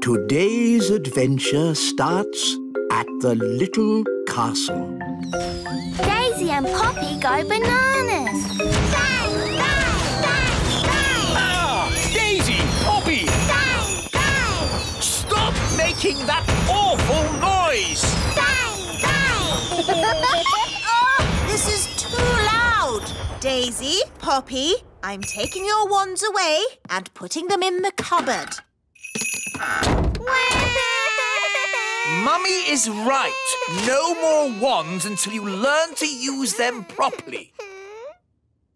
Today's adventure starts at the little castle. Daisy and Poppy go bananas. Bang, bang, bang, bang. Ah! Daisy! Poppy! Bang, bang. Stop making that awful noise! Bang, bang. Oh, this is too loud. Daisy, Poppy, I'm taking your wands away and putting them in the cupboard. Mummy is right. No more wands until you learn to use them properly.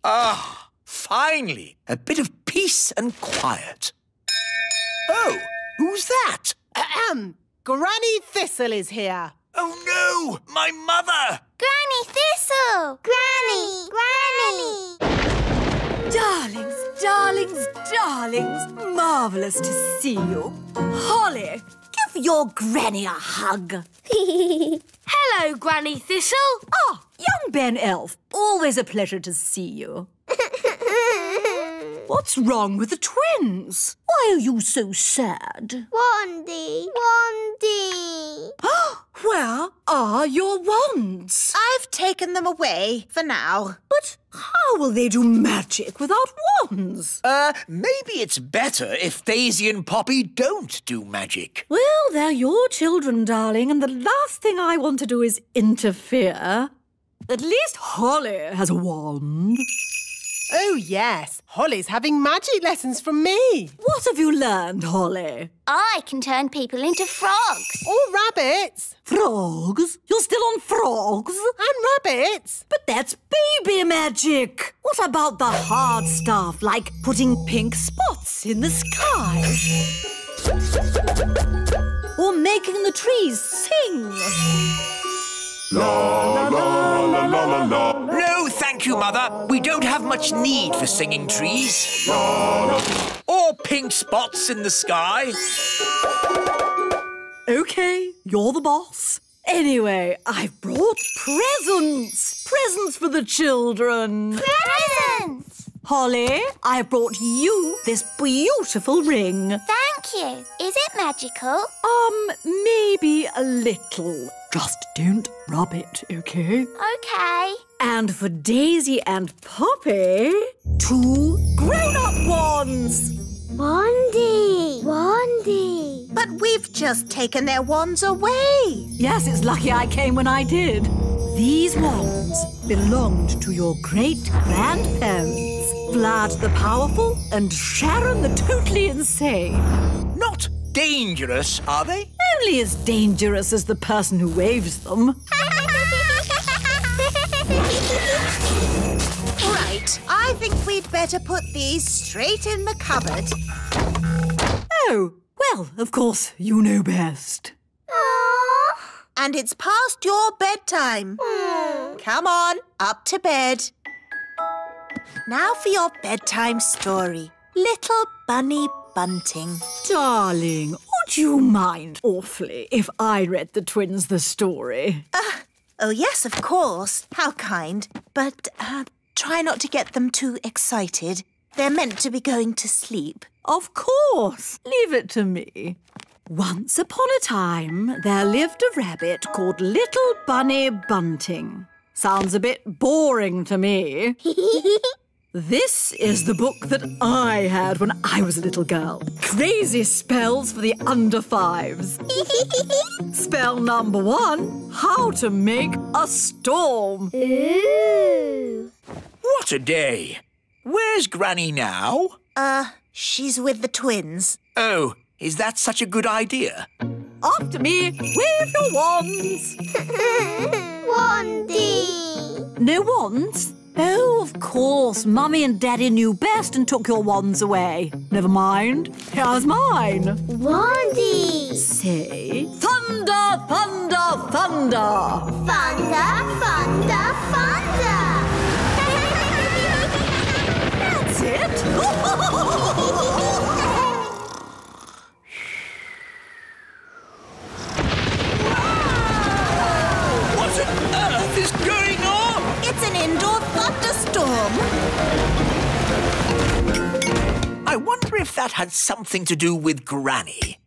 Ah, finally, a bit of peace and quiet. Oh, who's that? Granny Thistle is here. Oh no, my mother! Granny Thistle. Granny, Granny. Darlings, darlings, darlings, marvellous to see you. Holly, give your granny a hug. Hello, Granny Thistle. Ah, young Ben Elf, always a pleasure to see you. What's wrong with the twins? Why are you so sad? Wandy, Wandy. Where are your wands? I've taken them away for now. But how will they do magic without wands? Maybe it's better if Daisy and Poppy don't do magic. Well, they're your children, darling, and the last thing I want to do is interfere. At least Holly has a wand. Oh, yes. Holly's having magic lessons from me. What have you learned, Holly? I can turn people into frogs. Or rabbits. Frogs? You're still on frogs? And rabbits. But that's baby magic. What about the hard stuff, like putting pink spots in the sky? Or making the trees sing? La, la, la, la, la, la. No, thank you, Mother. We don't have much need for singing trees. La, la. Or pink spots in the sky. OK, you're the boss. Anyway, I've brought presents. Presents for the children. Presents. Holly, I brought you this beautiful ring. Thank you. Is it magical? Maybe a little. Just don't rub it, OK? Okay. And for Daisy and Poppy, 2 grown-up wands. Wandy, Wandy. But we've just taken their wands away. Yes, it's lucky I came when I did. These wands belonged to your great-grandparents, Vlad the Powerful and Sharon the Totally Insane. Not dangerous, are they? Only as dangerous as the person who waves them. Right, I think we'd better put these straight in the cupboard. Oh, well, of course, you know best. And it's past your bedtime. Come on, up to bed. Now for your bedtime story. Little Bunny Bunting. Darling, would you mind awfully if I read the twins the story? Oh, yes, of course. How kind. But try not to get them too excited. They're meant to be going to sleep. Of course. Leave it to me. Once upon a time, there lived a rabbit called Little Bunny Bunting. Sounds a bit boring to me. This is the book that I had when I was a little girl. Crazy spells for the under 5s. Spell number 1, how to make a storm. Ooh. What a day. Where's Granny now? She's with the twins. Oh, is that such a good idea? After me, wave your wands. Wandy. No wands? Oh, of course. Mummy and Daddy knew best and took your wands away. Never mind. Here's mine. Wandy. Say, thunder, thunder, thunder. Thunder, thunder, thunder. That's it. What on earth is going on? It's an indoor thunderstorm. I wonder if that had something to do with Granny.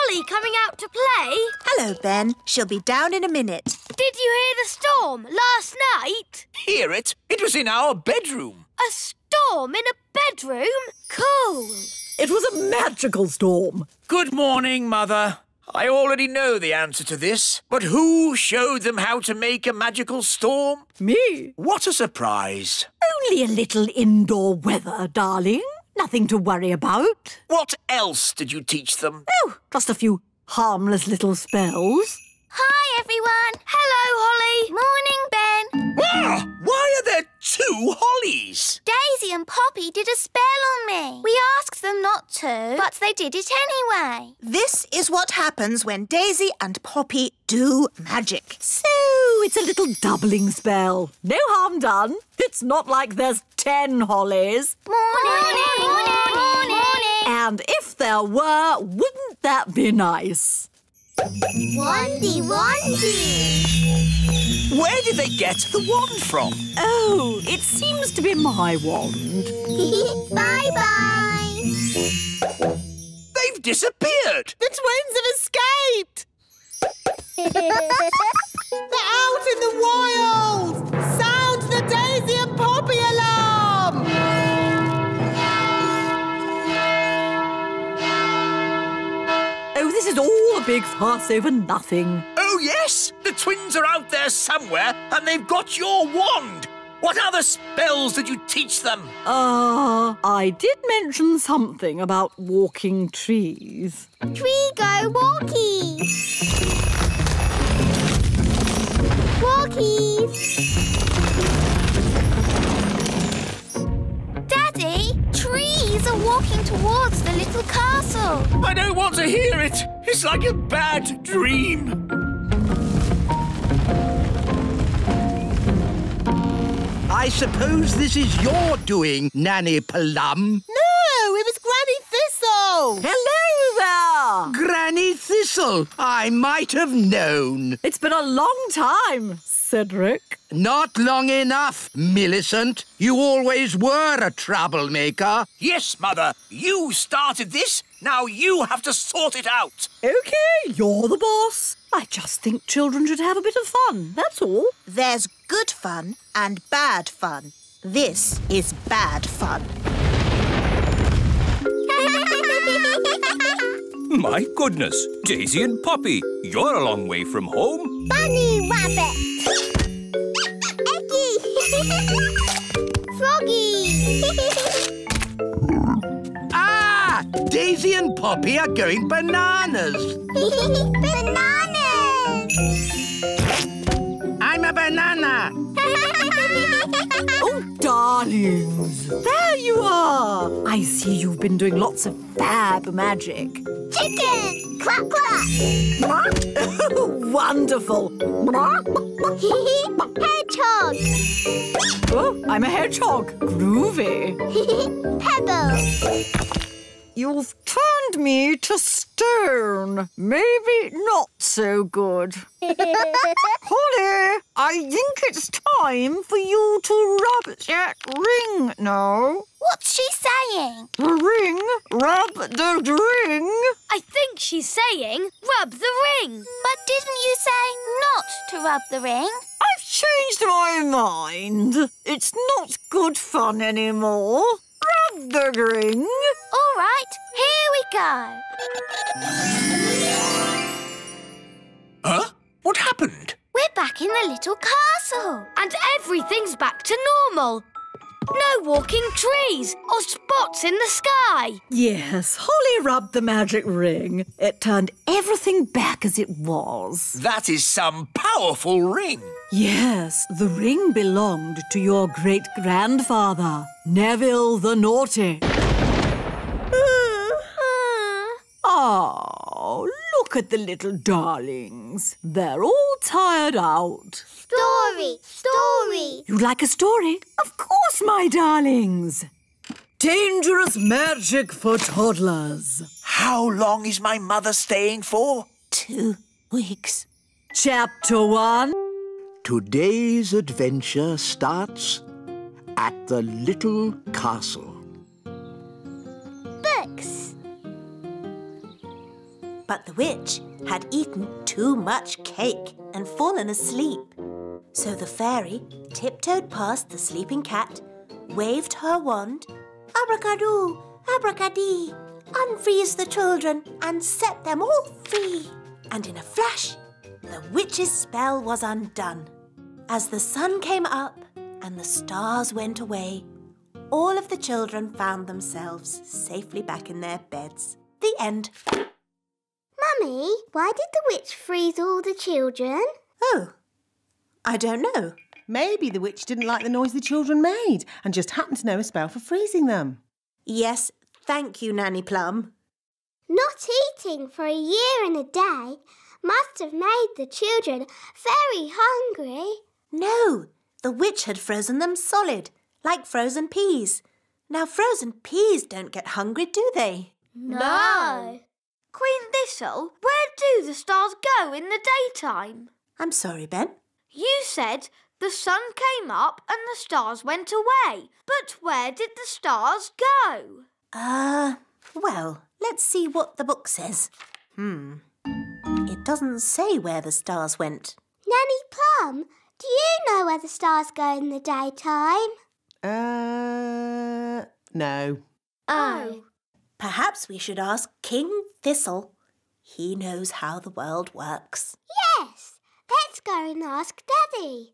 Holly coming out to play? Hello, Ben. She'll be down in a minute. Did you hear the storm last night? Hear it? It was in our bedroom. A storm in a bedroom? Cool. It was a magical storm. Good morning, Mother. I already know the answer to this, but who showed them how to make a magical storm? Me? What a surprise. Only a little indoor weather, darling. Nothing to worry about. What else did you teach them? Oh, just a few harmless little spells. Hi, everyone. Hello, Holly. Morning, Ben. Ah, why are there two Hollies? Daisy and Poppy did a spell on me. We asked them not to, but they did it anyway. This is what happens when Daisy and Poppy do magic. So it's a little doubling spell. No harm done. It's not like there's 10 Hollies. Morning. And if there were, wouldn't that be nice? Wandy. Where did they get the wand from? Oh, it seems to be my wand. Bye-bye. They've disappeared. The twins have escaped! They're out in the wild! Sound the Daisy and Poppy alarm! Oh, this is all a big fuss over nothing. Oh, yes. The twins are out there somewhere and they've got your wand. What other spells did you teach them? I did mention something about walking trees. Tree go walkies. Walkies. Daddy, trees are walking towards the little castle. I don't want to hear it. It's like a bad dream. I suppose this is your doing, Nanny Plum. No, it was Granny Thistle! Hello there! Granny Thistle, I might have known. It's been a long time, Cedric. Not long enough, Millicent. You always were a troublemaker. Yes, Mother. You started this. Now you have to sort it out. OK, you're the boss. I just think children should have a bit of fun, that's all. There's good fun and bad fun. This is bad fun. My goodness, Daisy and Poppy, you're a long way from home. Bunny rabbit. Eggy. Froggy. Ah! Daisy and Poppy are going bananas. Bananas. I'm a banana. Oh, darlings, there you are. I see you've been doing lots of fab magic. Chicken. Quack, quack. Oh, wonderful. Hedgehog. Oh, I'm a hedgehog. Groovy. Pebble. You've turned me to stone. Maybe not so good. Holly, I think it's time for you to rub that ring now. What's she saying? The ring? Rub the ring? I think she's saying rub the ring. But didn't you say not to rub the ring? I've changed my mind. It's not good fun anymore. Rub the ring. All right, here we go. Huh? What happened? We're back in the little castle. And everything's back to normal. No walking trees or spots in the sky. Yes, Holly rubbed the magic ring. It turned everything back as it was. That is some powerful ring. Yes, the ring belonged to your great-grandfather, Neville the Naughty. Oh, look at the little darlings. They're all tired out. Story. You'd like a story? Of course, my darlings. Dangerous magic for toddlers. How long is my mother staying for? 2 weeks. Chapter 1. Today's adventure starts at the little castle. Books. But the witch had eaten too much cake and fallen asleep. So the fairy tiptoed past the sleeping cat, waved her wand, abracadoo, abracadee, unfreeze the children and set them all free. And in a flash, the witch's spell was undone. As the sun came up and the stars went away, all of the children found themselves safely back in their beds. The end. Mummy, why did the witch freeze all the children? Oh, I don't know. Maybe the witch didn't like the noise the children made and just happened to know a spell for freezing them. Yes, thank you, Nanny Plum. Not eating for a year and a day must have made the children very hungry. No, the witch had frozen them solid, like frozen peas. Now, frozen peas don't get hungry, do they? No. Queen Thistle, where do the stars go in the daytime? I'm sorry, Ben. You said the sun came up and the stars went away. But where did the stars go? Well, let's see what the book says. It doesn't say where the stars went. Nanny Plum, do you know where the stars go in the daytime? No. Oh. Perhaps we should ask King Thistle. He knows how the world works. Yes, let's go and ask Daddy.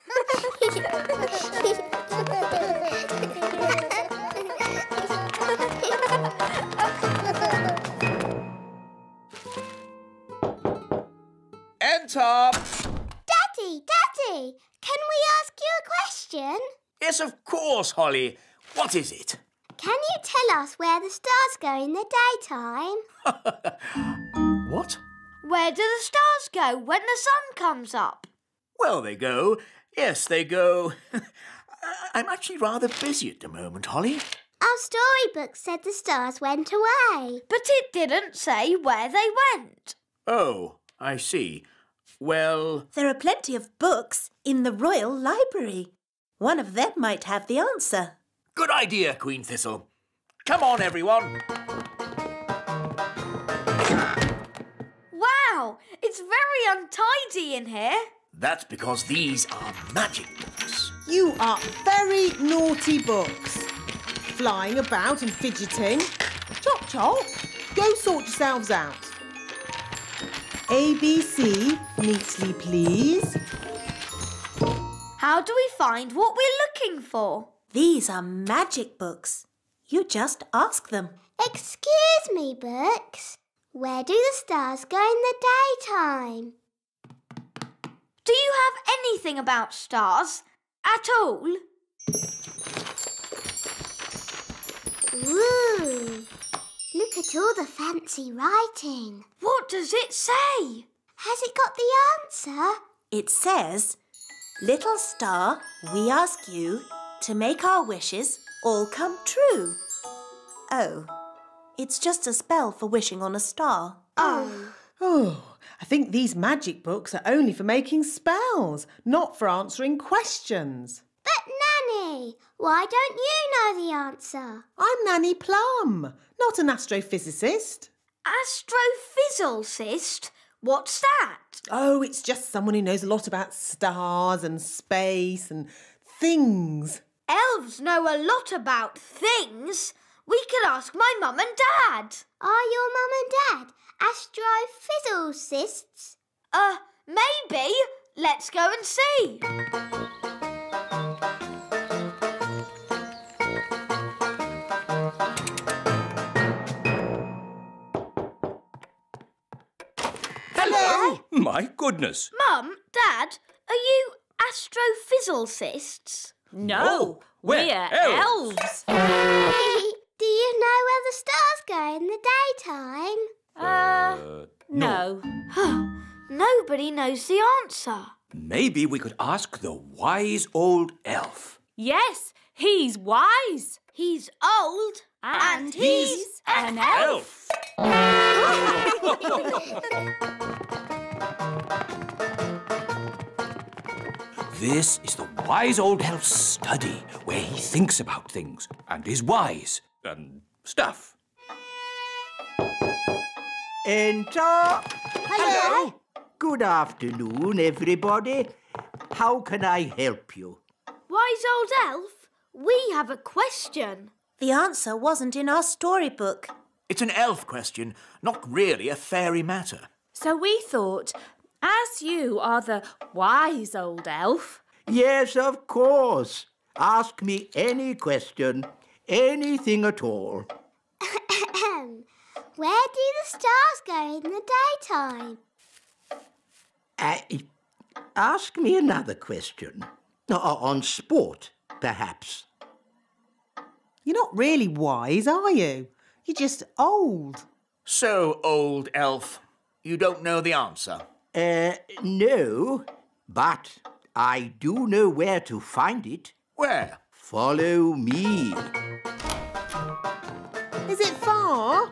Enter! Daddy, can we ask you a question? Yes, of course, Holly. What is it? Can you tell us where the stars go in the daytime? What? Where do the stars go when the sun comes up? Well, they go. Yes, they go. I'm actually rather busy at the moment, Holly. Our storybook said the stars went away. But it didn't say where they went. Oh, I see. Well... There are plenty of books in the Royal Library. One of them might have the answer. Good idea, Queen Thistle. Come on, everyone. Wow, it's very untidy in here. That's because these are magic books. You are very naughty books. Flying about and fidgeting. Chop, chop. Go sort yourselves out. ABC, neatly please. How do we find what we're looking for? These are magic books. You just ask them. Excuse me, books. Where do the stars go in the daytime? Do you have anything about stars at all? Ooh, look at all the fancy writing. What does it say? Has it got the answer? It says, "Little star, we ask you to make our wishes all come true." Oh, it's just a spell for wishing on a star. Oh, I think these magic books are only for making spells, not for answering questions. But Nanny, why don't you know the answer? I'm Nanny Plum, not an astrophysicist. Astrophysicist? What's that? Oh, it's just someone who knows a lot about stars and space and things. Elves know a lot about things. We could ask my mum and dad. Are your mum and dad astrophysicists? Maybe. Let's go and see. Hello! My goodness. Mum, Dad, are you astrophysicists? No, we're elves. Do you know where the stars go in the daytime? No. Nobody knows the answer. Maybe we could ask the wise old elf. Yes, he's wise. He's old. And he's an elf. This is the wise old elf's study, where he thinks about things and is wise and stuff. Enter. Hello. Good afternoon, everybody. How can I help you? Wise old elf, we have a question. The answer wasn't in our storybook. It's an elf question, not really a fairy matter. So we thought, as you are the wise old elf... Yes, of course. Ask me any question, anything at all. Where do the stars go in the daytime? Ask me another question. On sport, perhaps. You're not really wise, are you? You're just old. So, old elf, you don't know the answer? No, but I do know where to find it. Where? Follow me. Is it far?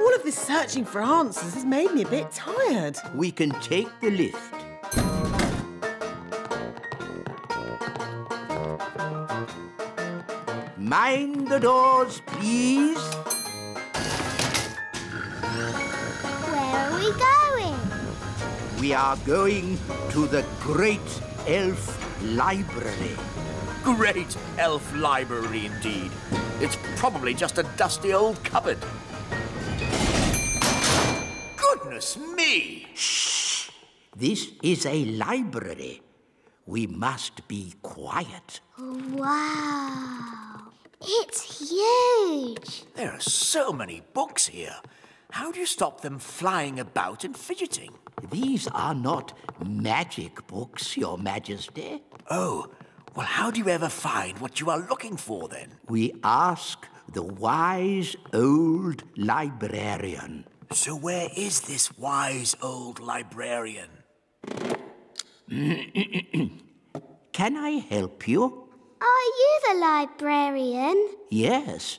All of this searching for answers has made me a bit tired. We can take the lift. Mind the doors, please. Where are we going? We are going to the Great Elf Library. Great elf library indeed. It's probably just a dusty old cupboard. Goodness me! Shh! This is a library. We must be quiet. Wow! It's huge! There are so many books here. How do you stop them flying about and fidgeting? These are not magic books, Your Majesty. Oh, well, how do you ever find what you are looking for, then? We ask the wise old librarian. So where is this wise old librarian? Can I help you? Are you the librarian? Yes.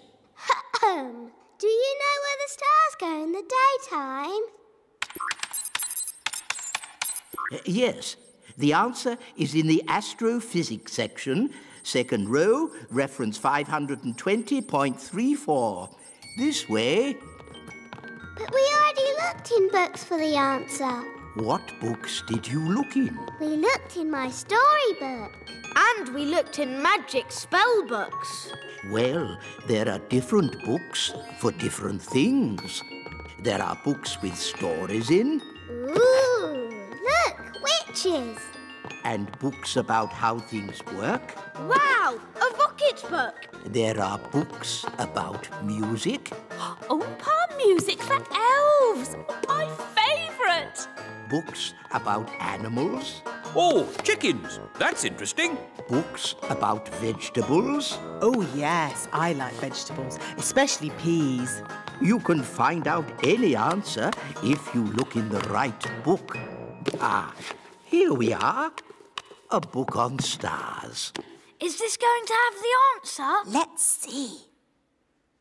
Do you know where the stars go in the daytime? Yes. The answer is in the astrophysics section, second row, reference 520.34. This way. But we already looked in books for the answer. What books did you look in? We looked in my storybook. And we looked in magic spell books. Well, there are different books for different things. There are books with stories in. Ooh, look, witches. And books about how things work. Wow, a rocket book. There are books about music. Palm music for elves! My favourite! Books about animals. Oh, chickens. That's interesting. Books about vegetables. Oh, yes, I like vegetables, especially peas. You can find out any answer if you look in the right book. Ah, here we are. A book on stars. Is this going to have the answer? Let's see.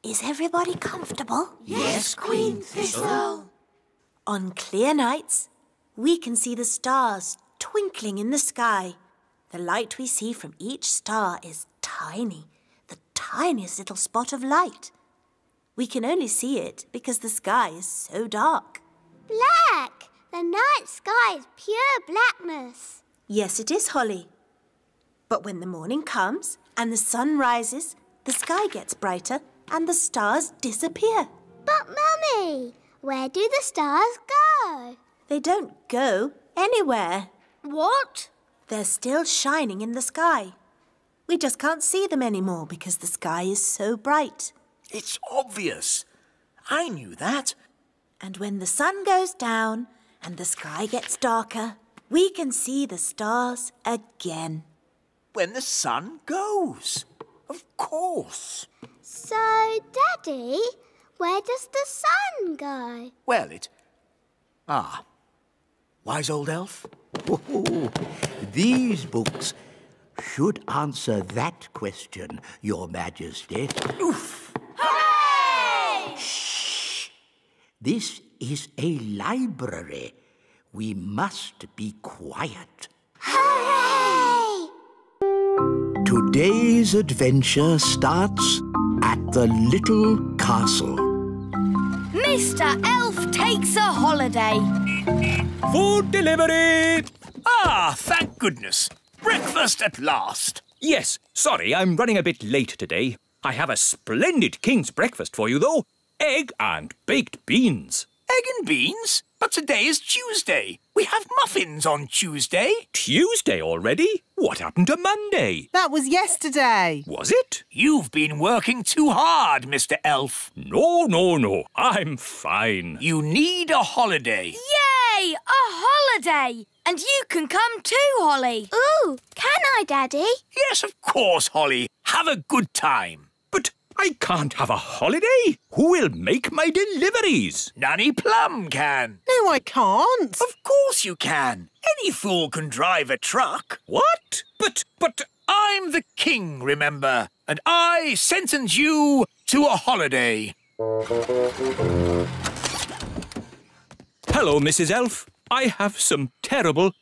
Is everybody comfortable? Yes, Queen Thistle. On clear nights, we can see the stars twinkling in the sky. The light we see from each star is tiny, the tiniest little spot of light. We can only see it because the sky is so dark. Black! The night sky is pure blackness. Yes, it is, Holly. But when the morning comes and the sun rises, the sky gets brighter and the stars disappear. But, Mummy, where do the stars go? They don't go anywhere. What? They're still shining in the sky. We just can't see them anymore because the sky is so bright. It's obvious. I knew that. And when the sun goes down and the sky gets darker, we can see the stars again. When the sun goes. Of course. So, Daddy, where does the sun go? Well, wise old elf? Oh, these books should answer that question, Your Majesty. Oof! Hooray! Shh! This is a library. We must be quiet. Hooray! Today's adventure starts at the little castle. Mr. Elf Elf takes a holiday. Food delivery! Ah, thank goodness. Breakfast at last. Yes, sorry, I'm running a bit late today. I have a splendid king's breakfast for you, though. Egg and baked beans. Egg and beans? But today is Tuesday. We have muffins on Tuesday. Tuesday already? What happened to Monday? That was yesterday. Was it? You've been working too hard, Mr. Elf. No. I'm fine. You need a holiday. Yay! A holiday! And you can come too, Holly. Ooh, can I, Daddy? Yes, of course, Holly. Have a good time. But I can't have a holiday. Who will make my deliveries? Nanny Plum can. No, I can't. Of course you can. Any fool can drive a truck. What? But... I'm the king, remember, and I sentence you to a holiday. Hello, Mrs. Elf. I have some terrible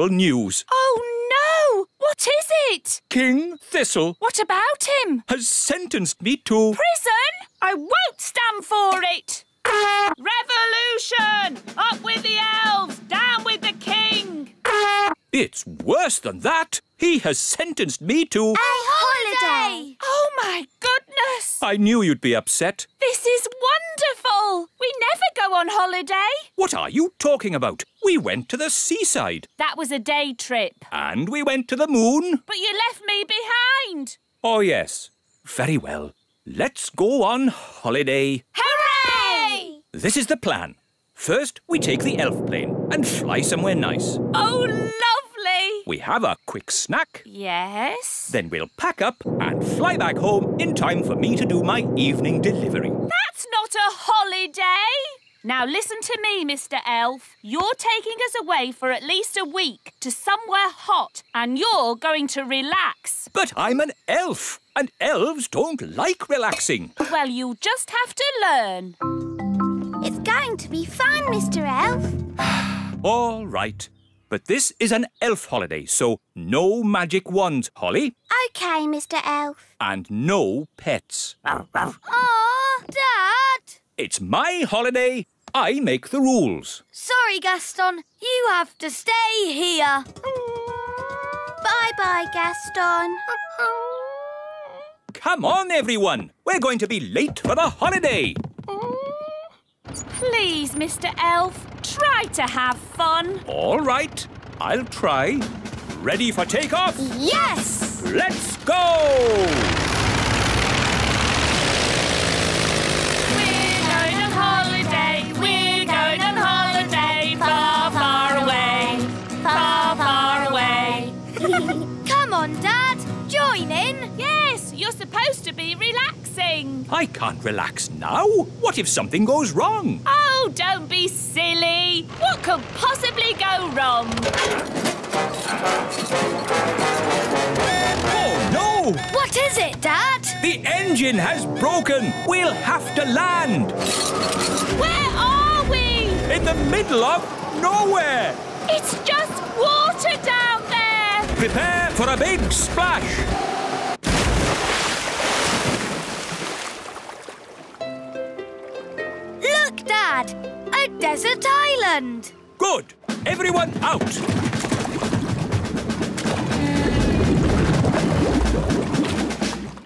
news. Oh, no! What is it? King Thistle What about him? has sentenced me to... Prison? I won't stand for it! Revolution! Up with the elves! Down with the king! It's worse than that. He has sentenced me to... A holiday! Oh, my goodness! I knew you'd be upset. This is wonderful! We never go on holiday. What are you talking about? We went to the seaside. That was a day trip. And we went to the moon. But you left me behind. Oh, yes. Very well. Let's go on holiday. Hooray! This is the plan. First, we take the elf plane and fly somewhere nice. Oh, lovely! We have a quick snack. Yes? Then we'll pack up and fly back home in time for me to do my evening delivery. That's not a holiday! Now listen to me, Mr. Elf. You're taking us away for at least a week to somewhere hot and you're going to relax. But I'm an elf, and elves don't like relaxing. Well, you'll just have to learn. It's going to be fun, Mr. Elf. All right. But this is an elf holiday, so no magic wands, Holly. OK, Mr. Elf. And no pets. Aw, Dad! It's my holiday. I make the rules. Sorry, Gaston. You have to stay here. Bye-bye, Gaston. Come on, everyone. We're going to be late for the holiday. Please, Mr. Elf, try to have fun. All right. I'll try. Ready for takeoff? Yes! Let's go! We're going on holiday. We're going on holiday. Far, far away. Far, far away. Come on, Dad. Join in. Yes, you're supposed to be relaxing. I can't relax now. What if something goes wrong? Oh, don't be silly. What could possibly go wrong? Oh, no! What is it, Dad? The engine has broken. We'll have to land. Where are we? In the middle of nowhere. It's just water down there. Prepare for a big splash. Look, Dad. A desert island. Good. Everyone out.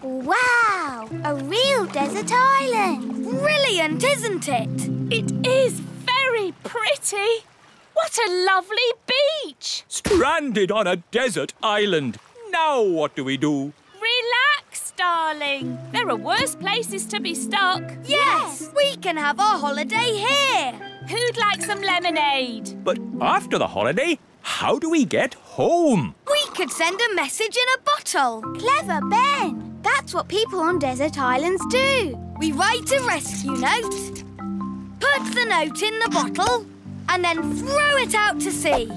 Wow, a real desert island. Brilliant, isn't it? It is very pretty. What a lovely beach. Stranded on a desert island. Now what do we do? Relax, darling. There are worse places to be stuck. Yes, we can have our holiday here. Who'd like some lemonade? But after the holiday, how do we get home? We could send a message in a bottle. Clever, Ben. That's what people on desert islands do. We write a rescue note, put the note in the bottle, and then throw it out to sea.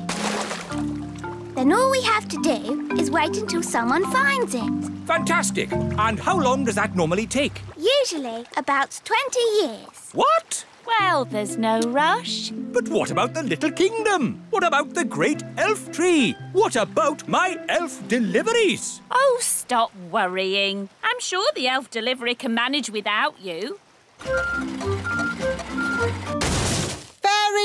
Then all we have to do is wait until someone finds it. Fantastic. And how long does that normally take? Usually about 20 years. What? Well, there's no rush. But what about the little kingdom? What about the great elf tree? What about my elf deliveries? Oh, stop worrying. I'm sure the elf delivery can manage without you.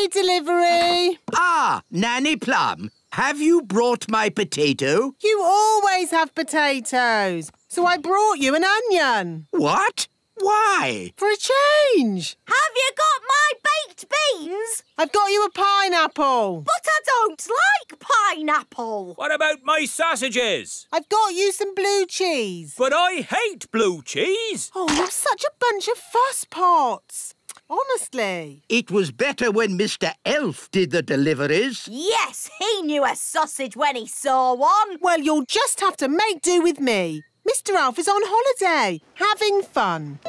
delivery. Ah, Nanny Plum, have you brought my potato? You always have potatoes, so I brought you an onion. What? Why? For a change. Have you got my baked beans? I've got you a pineapple. But I don't like pineapple. What about my sausages? I've got you some blue cheese. But I hate blue cheese. Oh, you're such a bunch of fusspots. Honestly. It was better when Mr. Elf did the deliveries. Yes, he knew a sausage when he saw one. Well, you'll just have to make do with me. Mr. Elf is on holiday, having fun.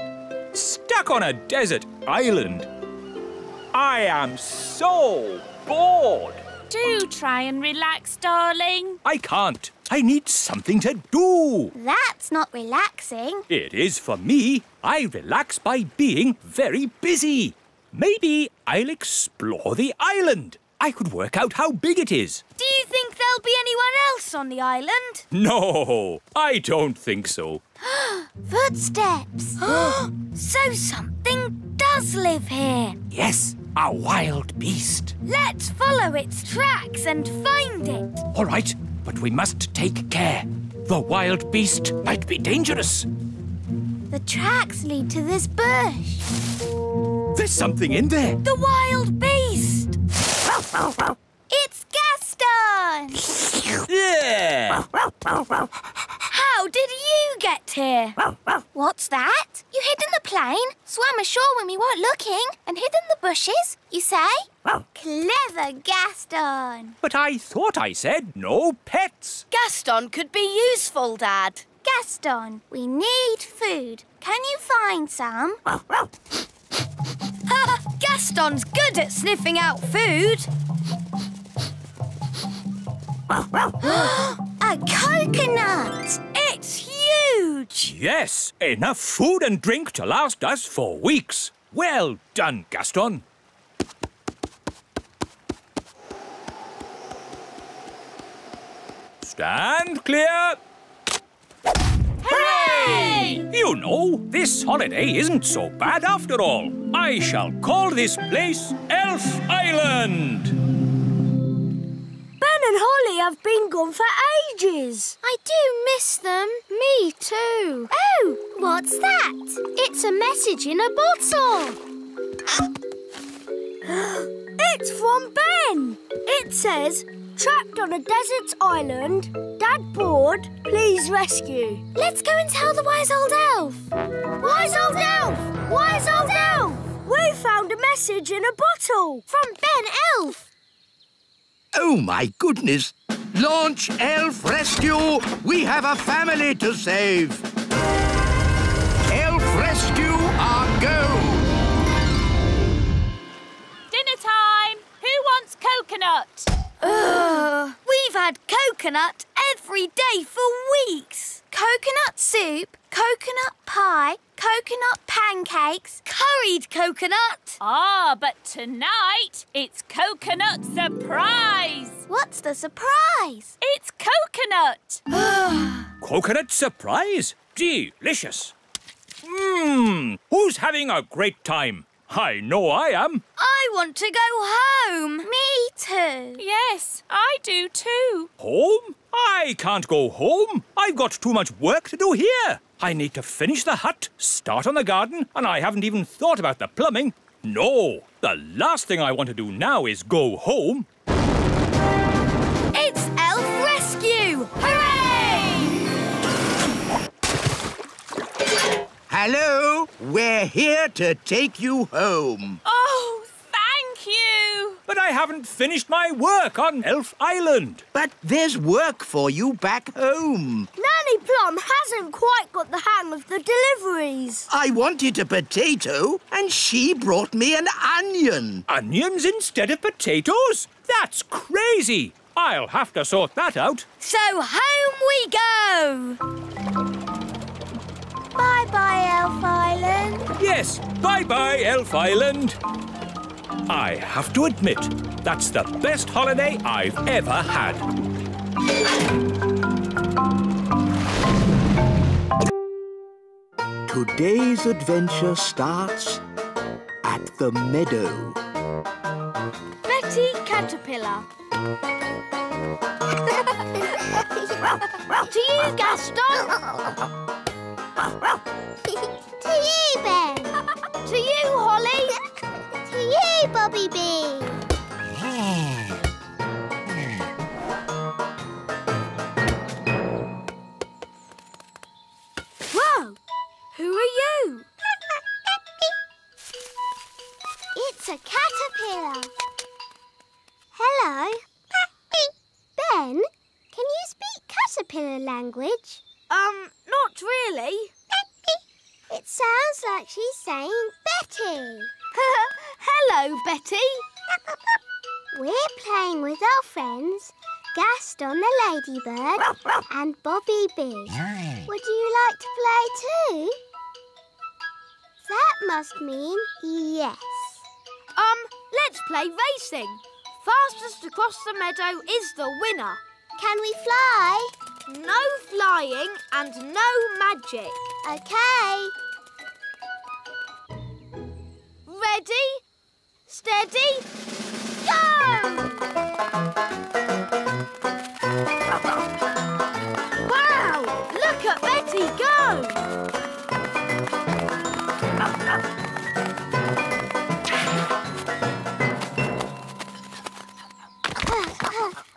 Stuck on a desert island. I am so bored. Do try and relax, darling. I can't. I need something to do. That's not relaxing. It is for me. I relax by being very busy. Maybe I'll explore the island. I could work out how big it is. Do you think there'll be anyone else on the island? No, I don't think so. Footsteps. So something does live here. Yes, a wild beast. Let's follow its tracks and find it. All right, but we must take care. The wild beast might be dangerous. The tracks lead to this bush. There's something in there. The wild beast. It's Gaston! Yeah! How did you get here? What's that? You hid in the plane, swam ashore when we weren't looking, and hid in the bushes, you say? Clever Gaston! But I thought I said no pets. Gaston could be useful, Dad. Gaston, we need food. Can you find some? Gaston's good at sniffing out food. A coconut! It's huge! Yes, enough food and drink to last us for weeks. Well done, Gaston. Stand clear. Hooray! You know, this holiday isn't so bad after all. I shall call this place Elf Island. Ben and Holly have been gone for ages. I do miss them. Me too. Oh, what's that? It's a message in a bottle. It's from Ben. It says, trapped on a desert island, Dad bored, please rescue. Let's go and tell the wise old elf. Wise old elf! Wise old elf! We found a message in a bottle from Ben Elf. Oh, my goodness. Launch Elf Rescue. We have a family to save. Elf Rescue, our go. Dinner time. Who wants coconut? We've had coconut every day for weeks. Coconut soup, coconut pie, coconut pancakes, curried coconut. Ah, but tonight it's coconut surprise. What's the surprise? It's coconut. Coconut surprise? Delicious. Who's having a great time? I know I am. I want to go home. Me too. Yes, I do too. Home? I can't go home. I've got too much work to do here. I need to finish the hut, start on the garden, and I haven't even thought about the plumbing. No, the last thing I want to do now is go home. It's Elf Rescue! Hooray! Hello, we're here to take you home. Oh, thank you. But I haven't finished my work on Elf Island. But there's work for you back home. Nanny Plum hasn't quite got the hang of the deliveries. I wanted a potato, and she brought me an onion. Onions instead of potatoes? That's crazy. I'll have to sort that out. So home we go! Bye-bye, Elf Island. Yes, bye-bye, Elf Island. I have to admit, that's the best holiday I've ever had. Today's adventure starts at the meadow. Betty Caterpillar. To you, Gaston. To you, Ben. To you, Holly. To you, Bobby Bee. Whoa! Who are you? It's a caterpillar. Hello. Ben, can you speak caterpillar language? Not really. It sounds like she's saying Betty. Hello, Betty. We're playing with our friends, Gaston the ladybird and Bobby Bee. Would you like to play too? That must mean yes. Let's play racing. Fastest across the meadow is the winner. Can we fly? No flying and no magic. Okay. Ready, steady, go! Wow! Look at Betty go!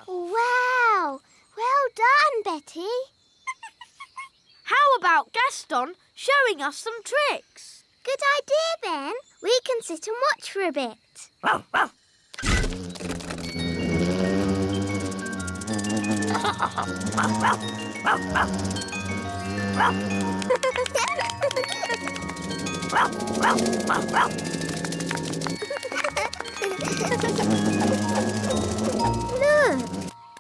Wow! Well done, Betty. How about Gaston showing us some tricks? Good idea, Ben. We can sit and watch for a bit. Look,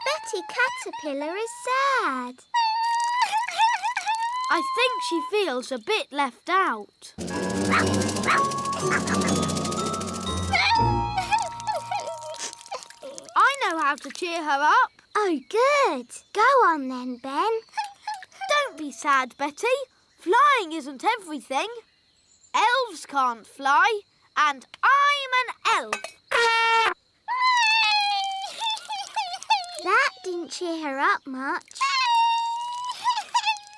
Betty Caterpillar is sad. I think she feels a bit left out. I know how to cheer her up. Oh, good. Go on then, Ben. Don't be sad, Betty. Flying isn't everything. Elves can't fly, and I'm an elf. That didn't cheer her up much.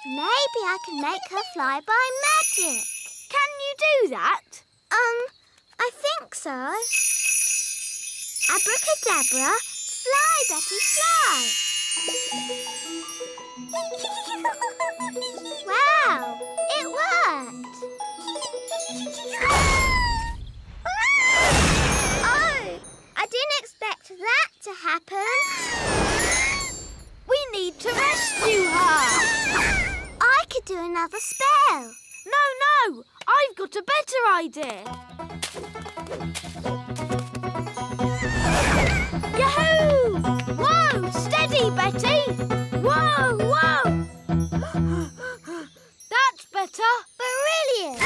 Maybe I can make her fly by magic. Can you do that? I think so. Abracadabra, fly, Betty, fly. Wow, it worked. Oh, I didn't expect that to happen. We need to rescue her. I could do another spell. No, I've got a better idea. Yahoo! Whoa, steady, Betty. Whoa. That's better. Brilliant.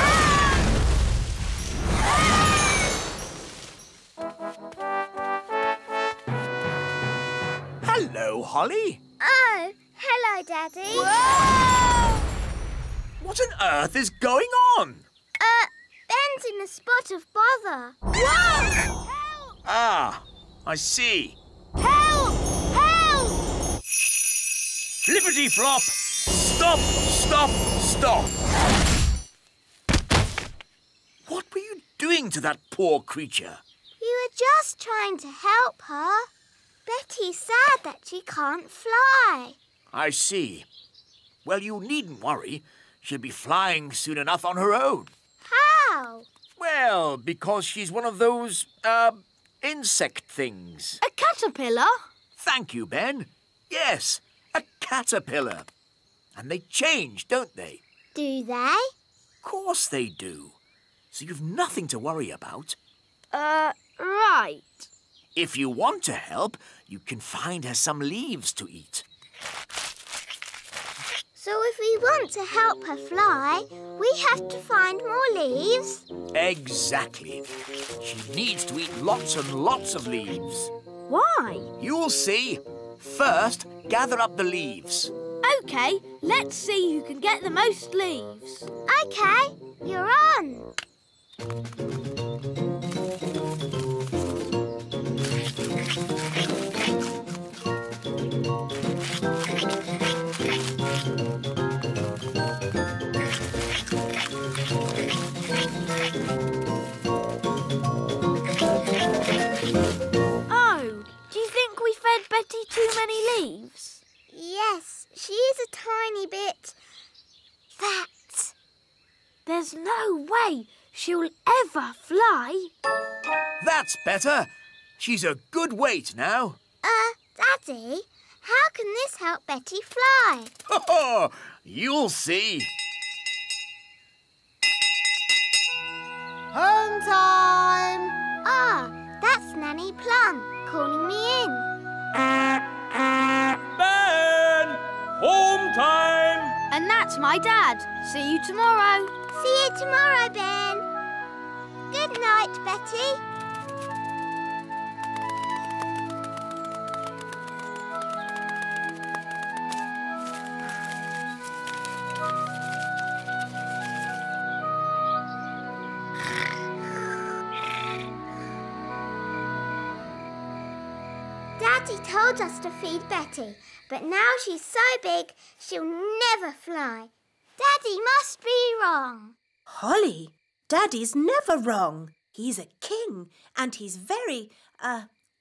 Hello, Holly. Oh, hello, Daddy. Whoa! What on earth is going on? Ben's in a spot of bother. Whoa! Ah, I see. Help! Help! Flippity-flop! Stop! What were you doing to that poor creature? You were just trying to help her. Betty's sad that she can't fly. I see. Well, you needn't worry. She'll be flying soon enough on her own. How? Well, because she's one of those, insect things. A caterpillar? Thank you, Ben. Yes, a caterpillar. And they change, don't they? Do they? Of course they do. So you've nothing to worry about. Right. If you want to help, you can find her some leaves to eat. So if we want to help her fly, we have to find more leaves? Exactly. She needs to eat lots and lots of leaves. Why? You'll see. First, gather up the leaves. OK, let's see who can get the most leaves. OK, you're on. way she'll ever fly. That's better. She's a good weight now. Daddy, how can this help Betty fly? You'll see. Home time! That's Nanny Plum calling me in. Ben! Home time! And that's my dad. See you tomorrow. See you tomorrow, Ben. Good night, Betty. Daddy told us to feed Betty, but now she's so big she'll never fly. Daddy must be wrong. Holly, Daddy's never wrong. He's a king and he's very,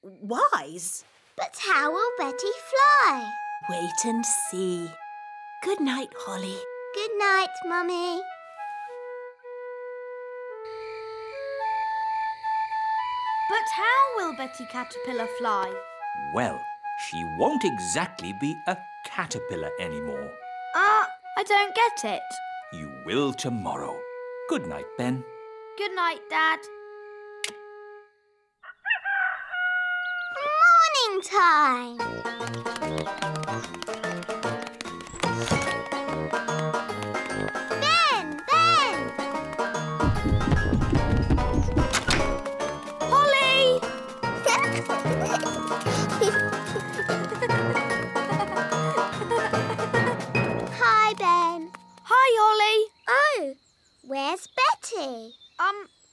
wise. But how will Betty fly? Wait and see. Good night, Holly. Good night, Mummy. But how will Betty Caterpillar fly? Well, she won't exactly be a caterpillar anymore. I don't get it. You will tomorrow. Good night, Ben. Good night, Dad. Morning time. Ben! Holly! Hi, Ben. Hi, Holly. Oh, where's Betty?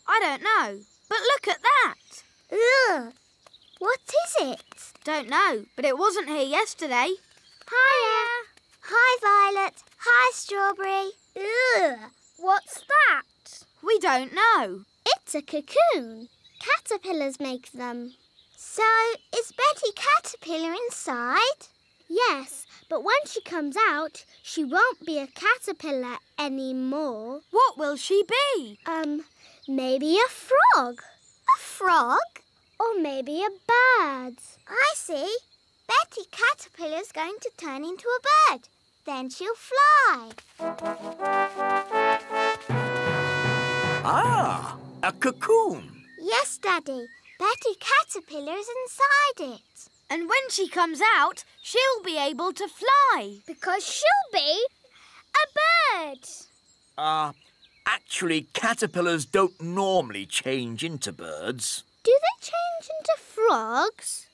I don't know. But look at that. Ugh. What is it? Don't know, but it wasn't here yesterday. Hiya. Hi, Violet. Hi, Strawberry. Ugh. What's that? We don't know. It's a cocoon. Caterpillars make them. So, is Betty Caterpillar inside? Yes, but when she comes out, she won't be a caterpillar anymore. What will she be? Maybe a frog. A frog? Or maybe a bird. I see. Betty Caterpillar's going to turn into a bird. Then she'll fly. Ah, a cocoon. Yes, Daddy. Betty Caterpillar is inside it. And when she comes out, she'll be able to fly. Because she'll be a bird. Actually, caterpillars don't normally change into birds. Do they change into frogs?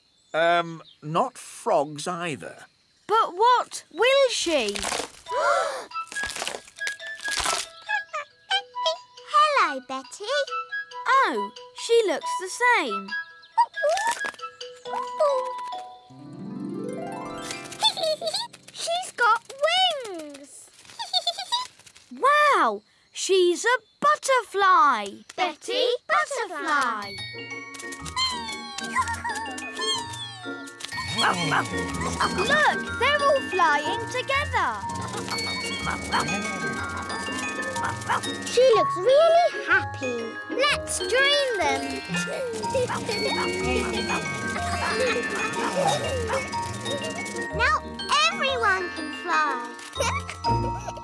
Not frogs either. But what will she? Hello, Betty. Oh, she looks the same. She's got wings. Wow, she's a butterfly. Betty Butterfly. Look, they're all flying together. She looks really happy. Let's join them. Now everyone can fly.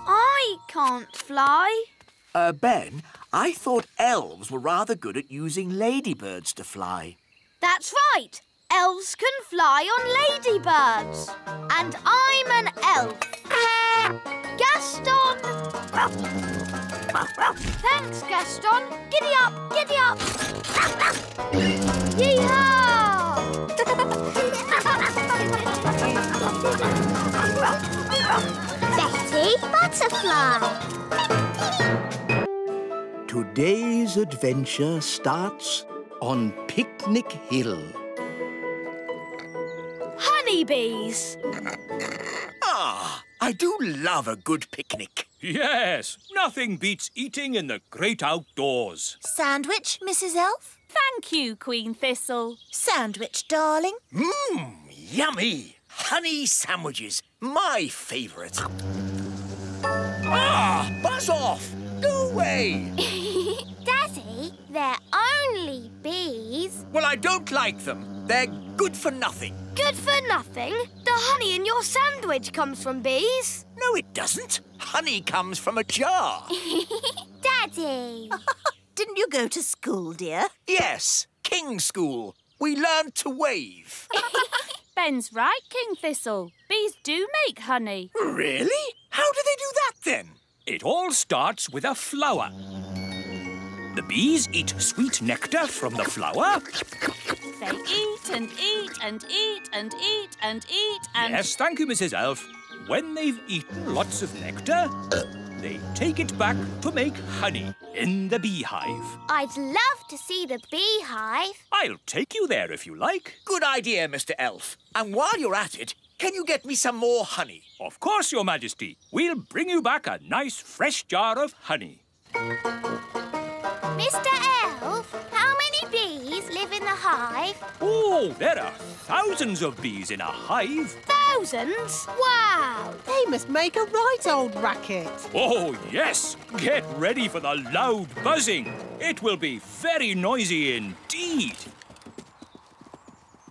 I can't fly. Ben, I thought elves were rather good at using ladybirds to fly. That's right. Elves can fly on ladybirds. And I'm an elf. Gaston! Thanks, Gaston. Giddy up, giddy up. Yee-haw! Betty Butterfly. Today's adventure starts on Picnic Hill. Honeybees. I do love a good picnic. Yes, nothing beats eating in the great outdoors. Sandwich, Mrs. Elf? Thank you, Queen Thistle. Sandwich, darling. Yummy! Honey sandwiches, my favourite. Buzz off! Go away! I don't like them. They're good for nothing. Good for nothing? The honey in your sandwich comes from bees. No, it doesn't. Honey comes from a jar. Daddy! Didn't you go to school, dear? Yes, King's School. We learned to wave. Ben's right, King Thistle. Bees do make honey. Really? How do they do that, then? It all starts with a flower. The bees eat sweet nectar from the flower. They eat and eat and eat and eat and eat and... Yes, thank you, Mrs. Elf. When they've eaten lots of nectar, they take it back to make honey in the beehive. I'd love to see the beehive. I'll take you there if you like. Good idea, Mr. Elf. And while you're at it, can you get me some more honey? Of course, Your Majesty. We'll bring you back a nice fresh jar of honey. Mr. Elf, how many bees live in the hive? Oh, there are thousands of bees in a hive. Thousands? Wow! They must make a right old racket. Oh, yes. Get ready for the loud buzzing. It will be very noisy indeed.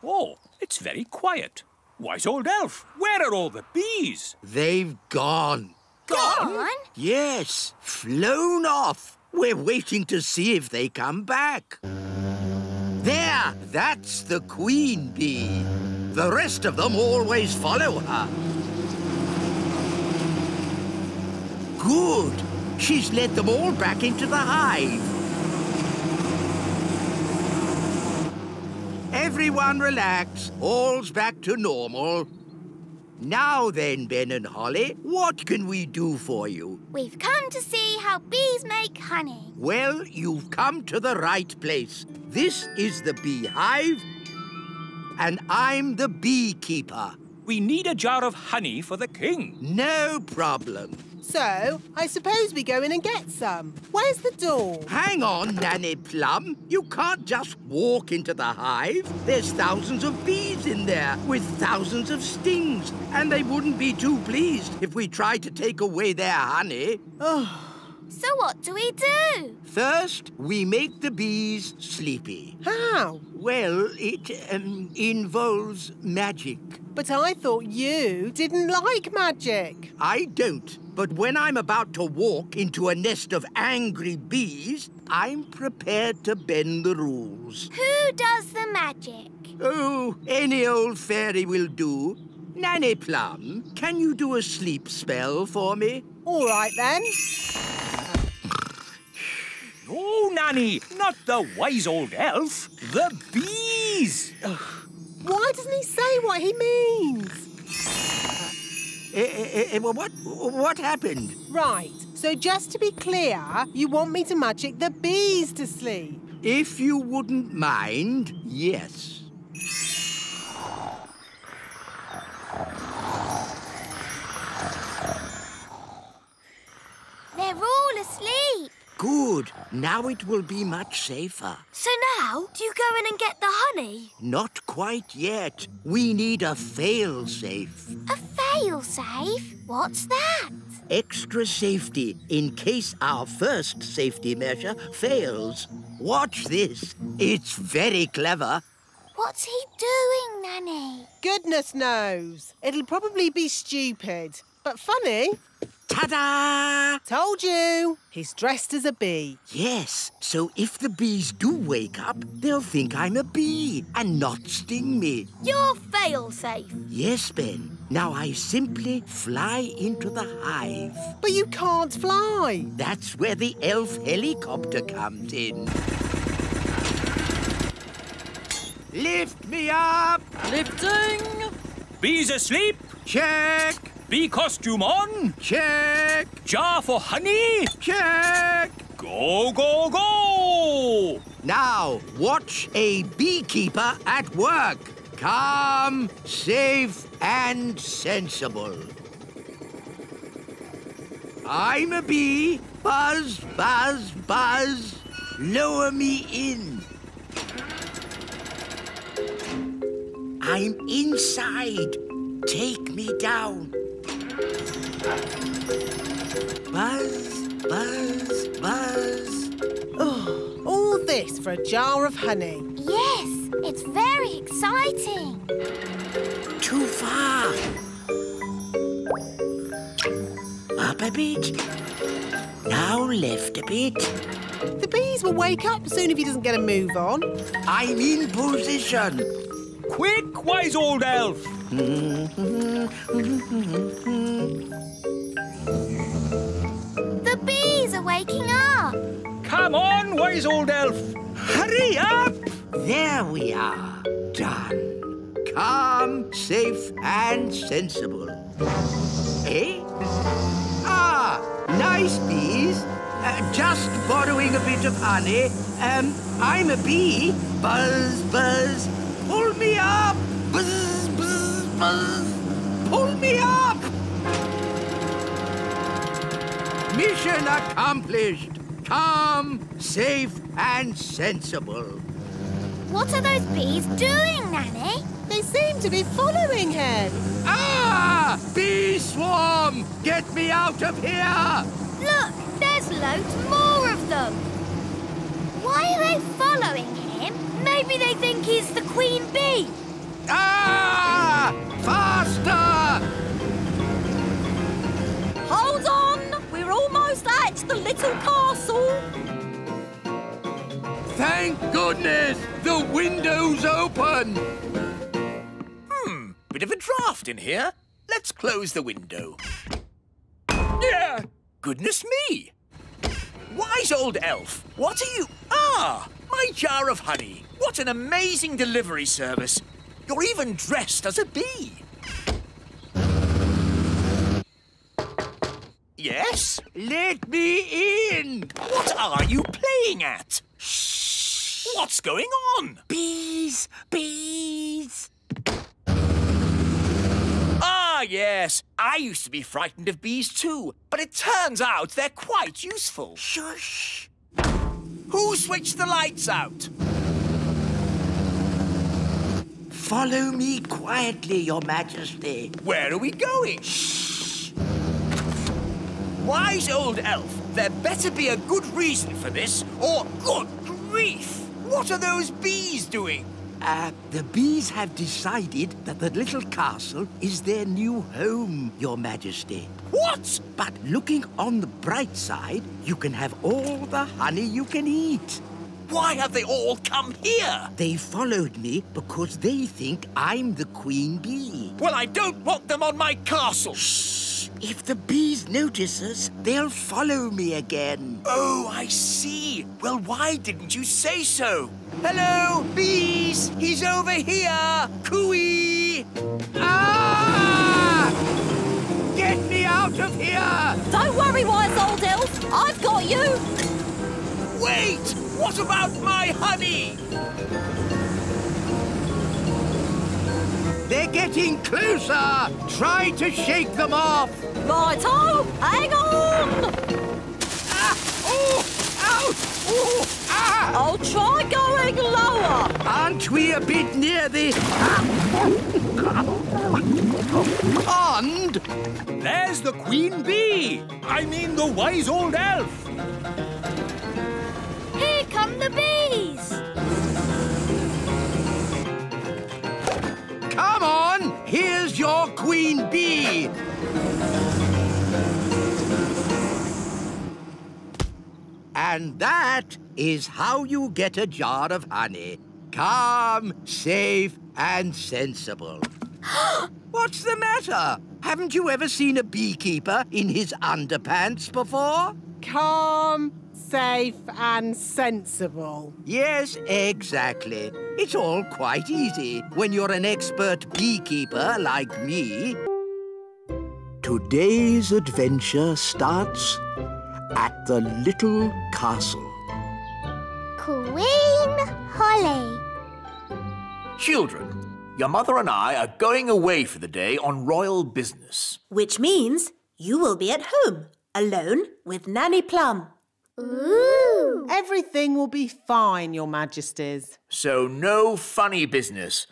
Oh, it's very quiet. Wise old elf, where are all the bees? They've gone. Gone? Yes, flown off. We're waiting to see if they come back. There, that's the queen bee. The rest of them always follow her. Good. She's led them all back into the hive. Everyone relax. All's back to normal. Now then, Ben and Holly, what can we do for you? We've come to see how bees make honey. Well, you've come to the right place. This is the beehive, and I'm the beekeeper. We need a jar of honey for the king. No problem. So, I suppose we go in and get some. Where's the door? Hang on, Nanny Plum. You can't just walk into the hive. There's thousands of bees in there with thousands of stings, and they wouldn't be too pleased if we tried to take away their honey. So what do we do? First, we make the bees sleepy. How? Well, it involves magic. But I thought you didn't like magic. I don't. But when I'm about to walk into a nest of angry bees, I'm prepared to bend the rules. Who does the magic? Oh, any old fairy will do. Nanny Plum, can you do a sleep spell for me? All right, then. No, Nanny, not the wise old elf. The bees. Why doesn't he say what he means? What happened? Right, so just to be clear, you want me to magic the bees to sleep? If you wouldn't mind, yes. They're all asleep. Good. Now it will be much safer. So now, do you go in and get the honey? Not quite yet. We need a fail-safe. A fail-safe? What's that? Extra safety in case our first safety measure fails. Watch this. It's very clever. What's he doing, Nanny? Goodness knows. It'll probably be stupid, but funny. Ta-da! Told you. He's dressed as a bee. Yes, so if the bees do wake up, they'll think I'm a bee and not sting me. You're fail-safe. Yes, Ben. Now I simply fly into the hive. But you can't fly. That's where the elf helicopter comes in. Lift me up! Lifting. Bees asleep. Check! Bee costume on. Check! Jar for honey. Check! Go, go, go! Now, watch a beekeeper at work. Calm, safe, and sensible. I'm a bee. Buzz, buzz, buzz. Lower me in. I'm inside. Take me down. Buzz, buzz, buzz. Oh, all this for a jar of honey. Yes, It's very exciting. Too far. Up a bit. Now left a bit. The bees will wake up soon if he doesn't get a move on. I'm in position. Quick, wise old elf! The bees are waking up. Come on, wise old elf! Hurry up! There we are. Done. Calm, safe and sensible. Eh? Ah, nice bees. Just borrowing a bit of honey. I'm a bee. Buzz, buzz. Pull me up. Buzz, buzz, buzz. Pull me up. Mission accomplished. Calm, safe and sensible. What are those bees doing, Nanny? They seem to be following him. Ah! Bee swarm! Get me out of here! Look, there's loads more of them. Why are they following him? Maybe they think he's the queen bee. Ah! Faster! Hold on! We're almost at the little castle. Thank goodness! The window's open! Bit of a draft in here. Let's close the window. Yeah! Goodness me! Wise old elf, what are you... Ah! My jar of honey. What an amazing delivery service. You're even dressed as a bee. Yes? Let me in! What are you playing at? Shh! What's going on? Bees! Bees! Ah, yes. I used to be frightened of bees too, but it turns out they're quite useful. Shush! Who switched the lights out? Follow me quietly, Your Majesty. Where are we going? Shh! Wise old elf, there better be a good reason for this, or good grief! What are those bees doing? The bees have decided that the little castle is their new home, Your Majesty. What? But looking on the bright side, you can have all the honey you can eat. Why have they all come here? They followed me because they think I'm the queen bee. Well, I don't want them on my castle. Shh! If the bees notice us, they'll follow me again. Oh, I see. Well, why didn't you say so? Hello, bees! He's over here! Cooey! Ah! Get me out of here! Don't worry, wise old elf. I've got you. Wait! What about my honey? They're getting closer! Try to shake them off! Righto, hang on. Ah! Oh! Ouch! Oh! Ah! I'll try going lower. Aren't we a bit near the... pond? There's the queen bee! I mean the wise old elf! Here come the bees. Come on! Here's your queen bee! And that is how you get a jar of honey. Calm, safe, and sensible. What's the matter? Haven't you ever seen a beekeeper in his underpants before? Calm, safe and sensible. Yes, exactly. It's all quite easy when you're an expert beekeeper like me. Today's adventure starts at the little castle. Queen Holly. Children, your mother and I are going away for the day on royal business. Which means you will be at home, alone with Nanny Plum. Ooh. Everything will be fine, Your Majesties. So no funny business.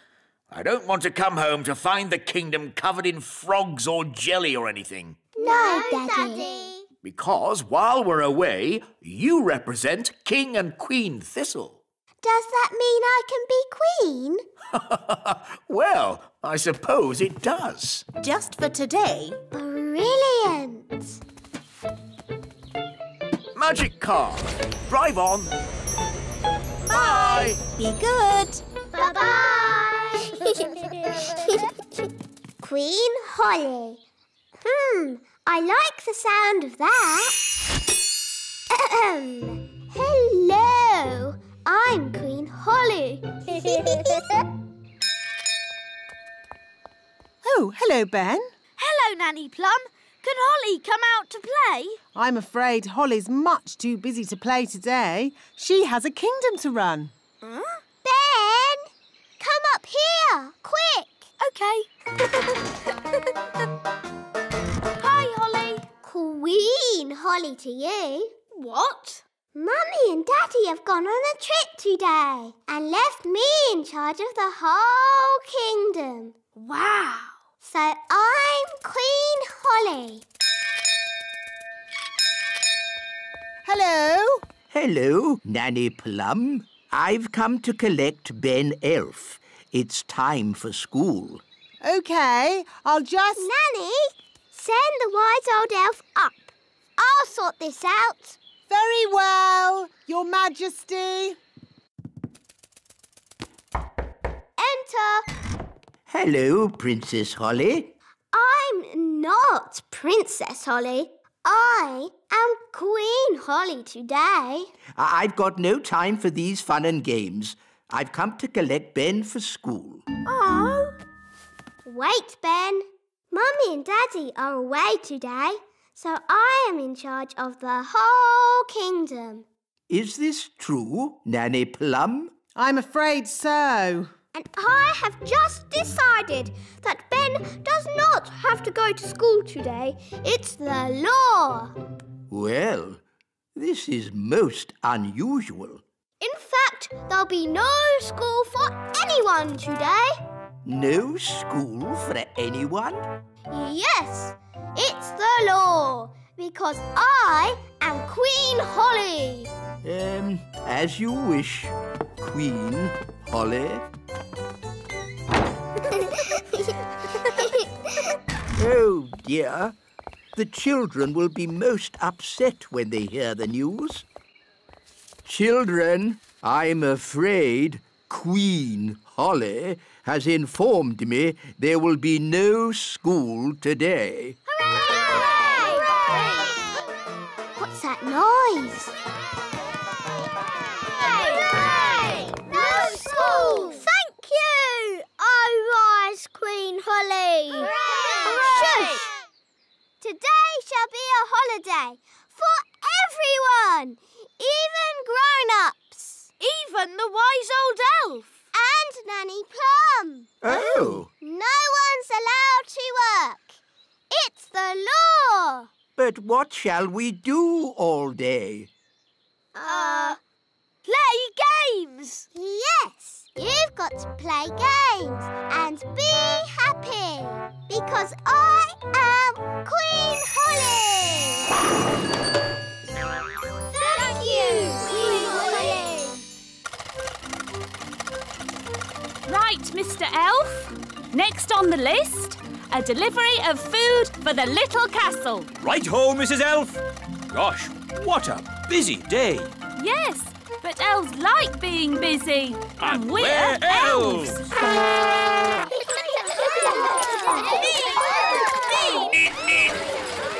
I don't want to come home to find the kingdom covered in frogs or jelly or anything. No, Daddy. Because while we're away, you represent King and Queen Thistle. Does that mean I can be queen? Well, I suppose it does. Just for today. Brilliant! Magic car, drive on. Bye. Be good. Bye-bye! Queen Holly. I like the sound of that. Hello, I'm Queen Holly. Oh, hello, Ben. Hello, Nanny Plum. Can Holly come out to play? I'm afraid Holly's much too busy to play today. She has a kingdom to run. Ben, come up here, quick. OK. Hi, Holly. Queen Holly to you. What? Mummy and Daddy have gone on a trip today and left me in charge of the whole kingdom. Wow. So I'm Queen Holly. Hello. Hello, Nanny Plum. I've come to collect Ben Elf. It's time for school. OK, I'll just... Nanny, send the wise old elf up. I'll sort this out. Very well, Your Majesty. Enter. Hello, Princess Holly. I'm not Princess Holly. I am Queen Holly today. I've got no time for these fun and games. I've come to collect Ben for school. Oh. Wait, Ben. Mummy and Daddy are away today, so I am in charge of the whole kingdom. Is this true, Nanny Plum? I'm afraid so. And I have just decided that Ben does not have to go to school today. It's the law. Well, this is most unusual. In fact, there'll be no school for anyone today. No school for anyone? Yes, it's the law, because I am Queen Holly. As you wish, Queen Holly. Oh, dear. The children will be most upset when they hear the news. Children, I'm afraid Queen Holly has informed me there will be no school today. Hooray! Hooray! What's that noise? Hooray! No school! Thank you, wise Queen Holly. Hooray! Shush! Today shall be a holiday for everyone, even grown-ups. Even the wise old elf. And Nanny Plum. Oh. No one's allowed to work. It's the law. But what shall we do all day? Play games. Yes, you've got to play games and be happy because I am Queen Holly. Thank you, Queen Holly. Right, Mr. Elf. Next on the list, a delivery of food for the little castle. Right-ho, Mrs. Elf. Gosh, what a busy day. Yes, but elves like being busy. And we're we're elves.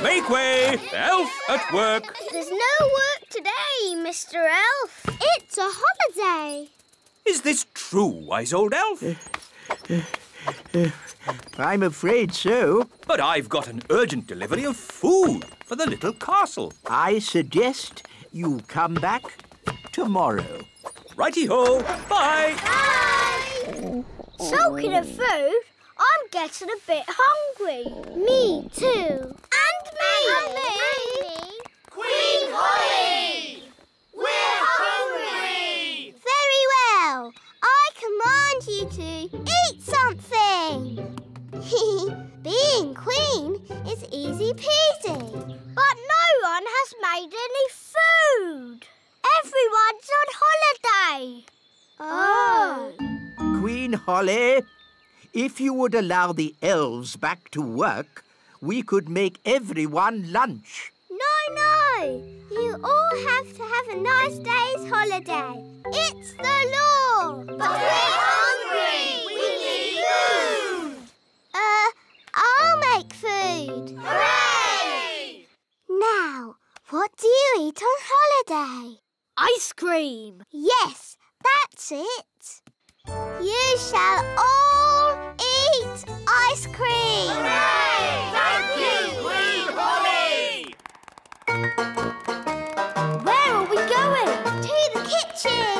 Make way, elf at work. There's no work today, Mr. Elf. It's a holiday. Is this true, wise old elf? I'm afraid so. But I've got an urgent delivery of food for the little castle. I suggest you come back tomorrow. Righty-ho, bye. Bye. Talking of food, I'm getting a bit hungry. Me too. And me. And me. Queen Holly! We're hungry! Very well. I command you to eat something. Being queen is easy peasy. But no one has made any food. Everyone's on holiday. Queen Holly. If you would allow the elves back to work, we could make everyone lunch. No. You all have to have a nice day's holiday. It's the law. But we're hungry. We need food. I'll make food. Hooray! Now, what do you eat on holiday? Ice cream. Yes, that's it. You shall all eat ice cream. Hooray! Thank you, Queen Holly! Where are we going? To the kitchen.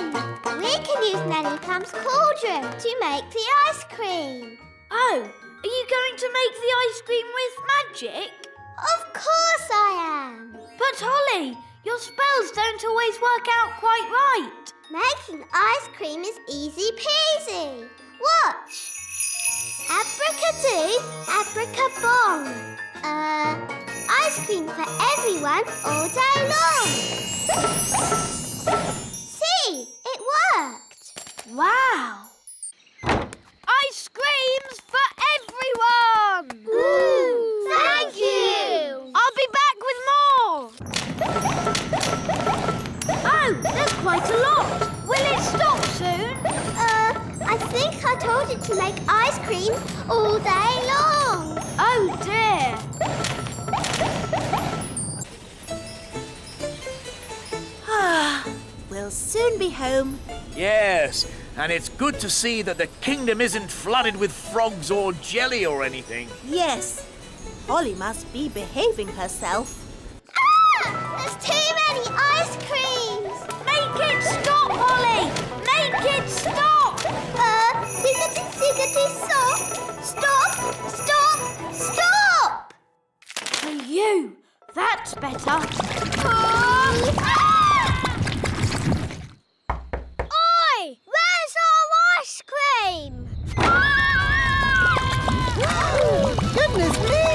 We can use Nanny Plum's cauldron to make the ice cream. Oh, are you going to make the ice cream with magic? Of course I am. But Holly, your spells don't always work out quite right. Making ice cream is easy peasy. Watch. Abracadoo, abracabong. Ice cream for everyone all day long. See, it worked. Wow! Ice creams for everyone! Ooh, thank you! I'll be back with more! Oh, there's quite a lot! Will it stop soon? I think I told it to make ice cream all day long. Oh dear! We'll soon be home. Yes, and it's good to see that the kingdom isn't flooded with frogs or jelly or anything. Yes, Holly must be behaving herself. There's too many ice creams. Make it stop, Holly! Make it stop! Siggity, stop! Stop! Stop! Stop! For you, that's better. Oi! Where's our ice cream? Goodness me!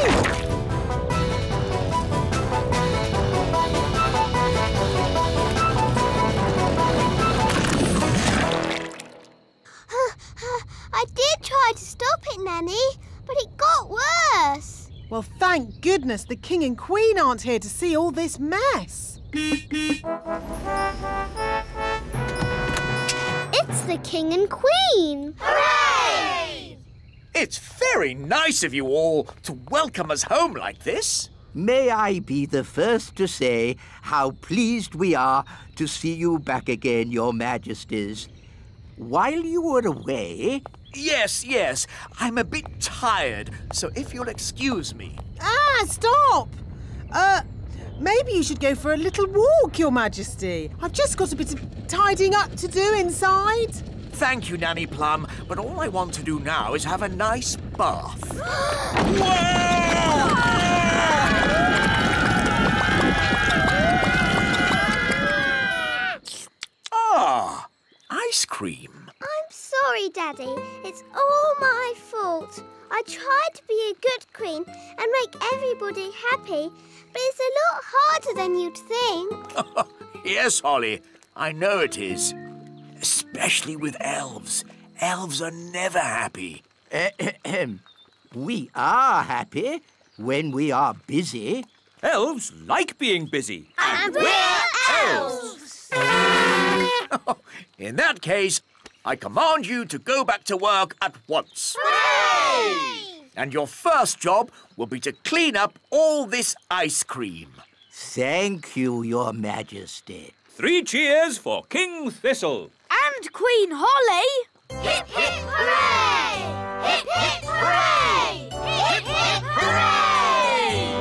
I did try to stop it, Nanny, but it got worse. Well, thank goodness the King and Queen aren't here to see all this mess. It's the King and Queen. Hooray! It's very nice of you all to welcome us home like this. May I be the first to say how pleased we are to see you back again, Your Majesties. While you were away... Yes, I'm a bit tired, so if you'll excuse me. Stop! Maybe you should go for a little walk, Your Majesty. I've just got a bit of tidying up to do inside. Thank you, Nanny Plum, but all I want to do now is have a nice bath. Ah, ice cream. I'm sorry, Daddy. It's all my fault. I tried to be a good queen and make everybody happy, but it's a lot harder than you'd think. Yes, Holly, I know it is. Especially with elves. Elves are never happy. We are happy when we are busy. Elves like being busy. And we're elves! In that case, I command you to go back to work at once. Hooray! And your first job will be to clean up all this ice cream. Thank you, Your Majesty. 3 cheers for King Thistle. And Queen Holly! Hip, hip, hooray! Hip, hip, hooray!